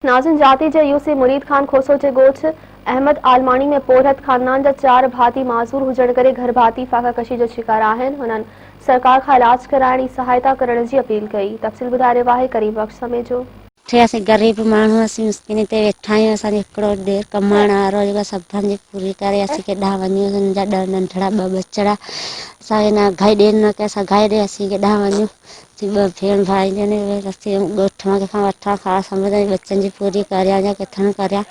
नाज़िन जाती जे यूसी मुरीद खान खोसो जे ॻोठ अहमद आलमानी में पोरहत ख़ानदान जा 4 भाती माज़ूर हुजण करे घर भाती फाका कशी जो शिकार आहिनि। हुननि सरकार खां इलाज कराइण जी सहायता करण जी अपील कई। तफ़सील ॿुधाए रहियो आहे करीब वक्त समय जो। असीं गरीब माण्हू असीं मुस्किन ते वेठा आहियूं। असांजो हिकिड़ो ॾेर कमाइण वारो जेको सभनि जी पूरी करे असीं केॾांहुं वञूं। मुंहिंजा 10 नंढड़ा 2 बचड़ा असांखे न घाई ॾियनि न की असां घाई ॾे असीं केॾांहुं वञूं। 2 भेण भाई जने असीं ॻोठ खां वठां ख़ासि सम्झ बच्चनि जी पूरी करियां या किथां करियां।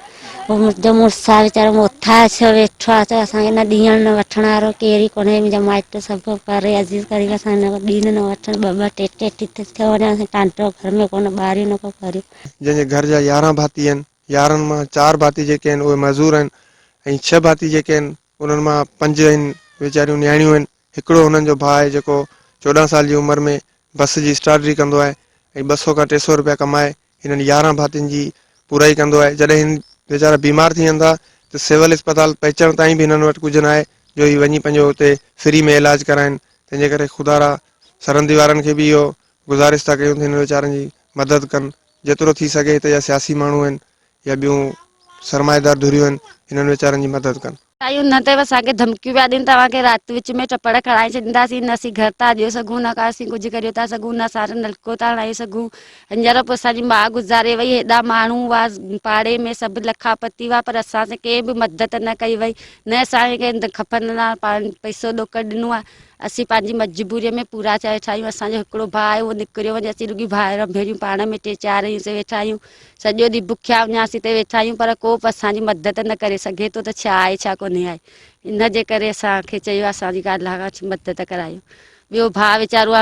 पोइ मुंहिंजो मुड़ुसु आहे वीचारो उथाए छो वेठो आहे त असांखे न ॾियण न वठण वारो केर ई कोन्हे। मुंहिंजा माइट सभु करे अज़ीज़ करे असां हिन ॾींहं न वठण 2-2 टे थी वञा टांटो घर में कोन ॿारियूं न को करियूं। जंहिंजे घर जा 11 भाती आहिनि 11 मां 4 भाती जेके आहिनि उहे मज़ूर आहिनि ऐं 6 भाती जेके आहिनि उन्हनि मां 5 आहिनि वीचारियूं न्याणियूं आहिनि। हिकिड़ो हुननि जो भाउ आहे जेको 14 साल जी उमिरि में बस जी स्टार्टरी कंदो आहे ऐं 200 खां 300 रुपया कमाए हिननि 11 भातियुनि जी पूराई कंदो आहे। जॾहिं हिन वीचारा बीमार थी वेंदा त सिविल अस्पताल पहुचण ताईं बि हिननि वटि कुझु न आहे जो ही वञी पंहिंजो हुते फ्री में इलाज कराइनि। तंहिंजे करे ख़ुदा सरहदी वारनि खे बि इहो गुज़ारिश था कयूं त हिन वीचारनि जी मदद कनि। जेतिरो थी सघे त या सियासी माण्हू आहिनि या ॿियूं सरमाएदार धुरियूं आहिनि हिननि वीचारनि जी मदद कनि। न त असांखे धमकियूं पिया ॾियनि तव्हांखे राति विच में चपड़ खणाए छॾींदासीं न असीं घर था अची सघूं न का असीं कुझु करे था सघूं न असां नलको था हणाए सघूं। हींअर पोइ असांजी माउ गुज़ारे वई। हेॾा माण्हू हुआ पाड़े में सभु लखा पती हुआ पर असांखे कंहिं बि मदद न कई वई। न असांखे कंहिं खपंदा पैसो ॾोक ॾिनो आहे। असीं पंहिंजी मजबूरीअ में पूरा चाहे ठाहियूं। असांजो हिकिड़ो भाउ आहे उहो निकिरियो वञे असीं रुॻी भाउर भेणियूं पाण में 3-4 ई वेठा आहियूं। सॼो ॾींहुं बुखिया वियासीं ते वेठा आहियूं पर को बि असांजी मदद न करे सघे थो त छा आहे छा कोन्हे आहे। इन जे करे असांखे चयो असांजी ॻाल्हि मदद करायो। ॿियो भाउ वीचारो आहे